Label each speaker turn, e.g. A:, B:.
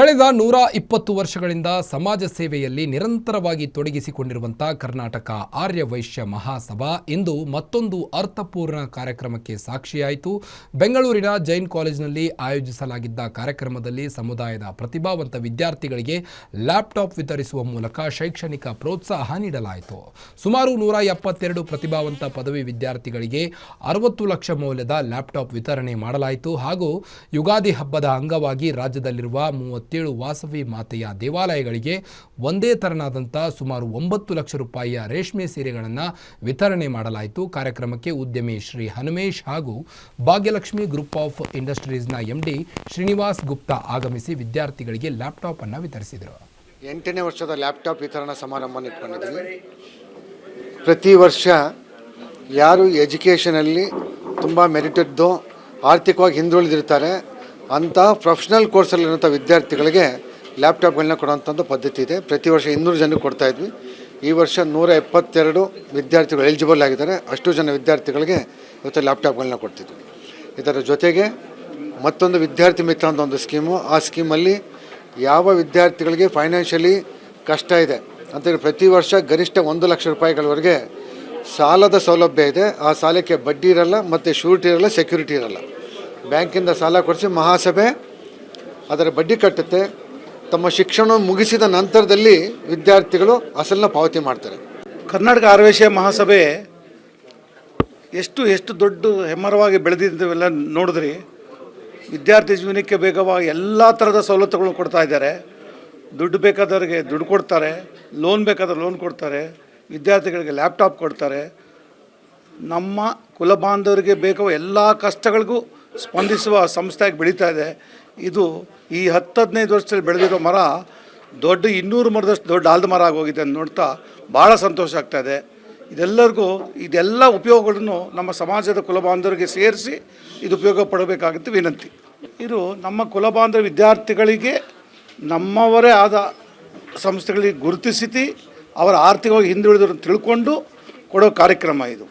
A: ಕಳೆದ 120 ವರ್ಷಗಳಿಂದ ಸಮಾಜ ಸೇವೆಯಲ್ಲಿ ನಿರಂತರವಾಗಿ ತೊಡಗಿಸಿಕೊಂಡಿರುವಂಥ ಕರ್ನಾಟಕ ಆರ್ಯ ವೈಶ್ಯ ಮಹಾಸಭಾ ಇಂದು ಮತ್ತೊಂದು ಅರ್ಥಪೂರ್ಣ ಕಾರ್ಯಕ್ರಮಕ್ಕೆ ಸಾಕ್ಷಿಯಾಯಿತು. ಬೆಂಗಳೂರಿನ ಜೈನ್ ಕಾಲೇಜಿನಲ್ಲಿ ಆಯೋಜಿಸಲಾಗಿದ್ದ ಕಾರ್ಯಕ್ರಮದಲ್ಲಿ ಸಮುದಾಯದ ಪ್ರತಿಭಾವಂತ ವಿದ್ಯಾರ್ಥಿಗಳಿಗೆ ಲ್ಯಾಪ್ಟಾಪ್ ವಿತರಿಸುವ ಮೂಲಕ ಶೈಕ್ಷಣಿಕ ಪ್ರೋತ್ಸಾಹ ನೀಡಲಾಯಿತು. ಸುಮಾರು 172 ಪ್ರತಿಭಾವಂತ ಪದವಿ ವಿದ್ಯಾರ್ಥಿಗಳಿಗೆ 60 ಲಕ್ಷ ಮೌಲ್ಯದ ಲ್ಯಾಪ್ಟಾಪ್ ವಿತರಣೆ ಮಾಡಲಾಯಿತು. ಹಾಗೂ ಯುಗಾದಿ ಹಬ್ಬದ ಅಂಗವಾಗಿ ರಾಜ್ಯದಲ್ಲಿರುವ 37 ವಾಸವಿ ಮಾತೆಯ ದೇವಾಲಯಗಳಿಗೆ ಒಂದೇ ತೆರನಾದಂಥ ಸುಮಾರು 9 ಲಕ್ಷ ರೂಪಾಯಿಯ ರೇಷ್ಮೆ ಸೀರೆಗಳನ್ನು ವಿತರಣೆ ಮಾಡಲಾಯಿತು. ಕಾರ್ಯಕ್ರಮಕ್ಕೆ ಉದ್ಯಮಿ ಶ್ರೀ ಹನುಮೇಶ್ ಹಾಗೂ ಭಾಗ್ಯಲಕ್ಷ್ಮಿ ಗ್ರೂಪ್ ಆಫ್ ಇಂಡಸ್ಟ್ರೀಸ್ನ MD ಶ್ರೀನಿವಾಸ್ ಗುಪ್ತಾ ಆಗಮಿಸಿ ವಿದ್ಯಾರ್ಥಿಗಳಿಗೆ ಲ್ಯಾಪ್ಟಾಪ್ ಅನ್ನು ವಿತರಿಸಿದರು.
B: 8ನೇ ವರ್ಷದ ಲ್ಯಾಪ್ಟಾಪ್ ವಿತರಣಾ ಸಮಾರಂಭವನ್ನು ಇಟ್ಕೊಂಡಿದ್ದೀವಿ. ಪ್ರತಿ ವರ್ಷ ಯಾರು ಎಜುಕೇಷನಲ್ಲಿ ತುಂಬ ಮೆರಿಟೆಡ್ದು ಆರ್ಥಿಕವಾಗಿ ಹಿಂದುಳಿದಿರ್ತಾರೆ ಅಂಥ ಪ್ರೊಫೆಷ್ನಲ್ ಕೋರ್ಸಲ್ಲಿರುವಂಥ ವಿದ್ಯಾರ್ಥಿಗಳಿಗೆ ಲ್ಯಾಪ್ಟಾಪ್ಗಳನ್ನ ಕೊಡುವಂಥದ್ದು ಪದ್ಧತಿ ಇದೆ. ಪ್ರತಿ ವರ್ಷ 200 ಜನಕ್ಕೆ ಕೊಡ್ತಾಯಿದ್ವಿ. ಈ ವರ್ಷ 172 ವಿದ್ಯಾರ್ಥಿಗಳು ಎಲಿಜಿಬಲ್ ಆಗಿದ್ದಾರೆ. ಅಷ್ಟು ಜನ ವಿದ್ಯಾರ್ಥಿಗಳಿಗೆ ಇವತ್ತು ಲ್ಯಾಪ್ಟಾಪ್ಗಳನ್ನ ಕೊಡ್ತಿದ್ವಿ. ಇದರ ಜೊತೆಗೆ ಮತ್ತೊಂದು ವಿದ್ಯಾರ್ಥಿ ಮಿತ್ರ ಅಂತ ಒಂದು ಸ್ಕೀಮು, ಆ ಸ್ಕೀಮಲ್ಲಿ ಯಾವ ವಿದ್ಯಾರ್ಥಿಗಳಿಗೆ ಫೈನಾನ್ಷಿಯಲಿ ಕಷ್ಟ ಇದೆ ಅಂತೇಳಿ ಪ್ರತಿ ವರ್ಷ ಗರಿಷ್ಠ 1 ಲಕ್ಷ ರೂಪಾಯಿಗಳವರೆಗೆ ಸಾಲದ ಸೌಲಭ್ಯ ಇದೆ. ಆ ಸಾಲಕ್ಕೆ ಬಡ್ಡಿ ಇರಲ್ಲ ಮತ್ತು ಶೂರಿಟಿ ಇರಲ್ಲ, ಸೆಕ್ಯೂರಿಟಿ ಇರಲ್ಲ. ಬ್ಯಾಂಕಿಂದ ಸಾಲ ಕೊಡಿಸಿ ಮಹಾಸಭೆ ಅದರ ಬಡ್ಡಿ ಕಟ್ಟುತ್ತೆ. ತಮ್ಮ ಶಿಕ್ಷಣ ಮುಗಿಸಿದ ನಂತರದಲ್ಲಿ ವಿದ್ಯಾರ್ಥಿಗಳು ಅಸಲನ್ನ ಪಾವತಿ ಮಾಡ್ತಾರೆ.
C: ಕರ್ನಾಟಕ ಆರ್ಯ ವೈಶ್ಯ ಮಹಾಸಭೆ ಎಷ್ಟು ದೊಡ್ಡ ಹೆಮ್ಮರವಾಗಿ ಬೆಳೆದಿದ್ದವೆಲ್ಲ ನೋಡಿದ್ರಿ. ವಿದ್ಯಾರ್ಥಿ ಜೀವನಕ್ಕೆ ಬೇಕಾದ ಎಲ್ಲ ಥರದ ಸವಲತ್ತುಗಳನ್ನು ಕೊಡ್ತಾ ಇದ್ದಾರೆ. ದುಡ್ಡು ಬೇಕಾದವರಿಗೆ ದುಡ್ಡು ಕೊಡ್ತಾರೆ, ಲೋನ್ ಬೇಕಾದ್ರೆ ಲೋನ್ ಕೊಡ್ತಾರೆ, ವಿದ್ಯಾರ್ಥಿಗಳಿಗೆ ಲ್ಯಾಪ್ಟಾಪ್ ಕೊಡ್ತಾರೆ. ನಮ್ಮ ಕುಲ ಬಾಂಧವರಿಗೆ ಬೇಕಾದ ಎಲ್ಲ ಕಷ್ಟಗಳಿಗೂ ಸ್ಪಂದಿಸುವ ಸಂಸ್ಥೆಯಾಗಿ ಬೆಳೀತಾ ಇದೆ. ಇದು ಈ 10-15 ವರ್ಷದಲ್ಲಿ ಬೆಳೆದಿರೋ ಮರ ದೊಡ್ಡ 200 ಮರದಷ್ಟು ದೊಡ್ಡ ಆಲದ ಮರ ಆಗೋಗಿದೆ ಅಂತ ನೋಡ್ತಾ ಭಾಳ ಸಂತೋಷ ಆಗ್ತಾಯಿದೆ. ಇದೆಲ್ಲ ಉಪಯೋಗಗಳನ್ನು ನಮ್ಮ ಸಮಾಜದ ಕುಲ ಬಾಂಧವರಿಗೆ ಸೇರಿಸಿ ಇದು ಉಪಯೋಗ ಪಡಬೇಕಾಗುತ್ತೆ ವಿನಂತಿ. ಇದು ನಮ್ಮ ಕುಲ ಬಾಂಧವ ವಿದ್ಯಾರ್ಥಿಗಳಿಗೆ ನಮ್ಮವರೇ ಆದ ಸಂಸ್ಥೆಗಳಿಗೆ ಗುರುತಿಸಿ ಅವರ ಆರ್ಥಿಕವಾಗಿ ಹಿಂದುಳಿದನ್ನು ತಿಳ್ಕೊಂಡು ಕೊಡೋ ಕಾರ್ಯಕ್ರಮ ಇದು.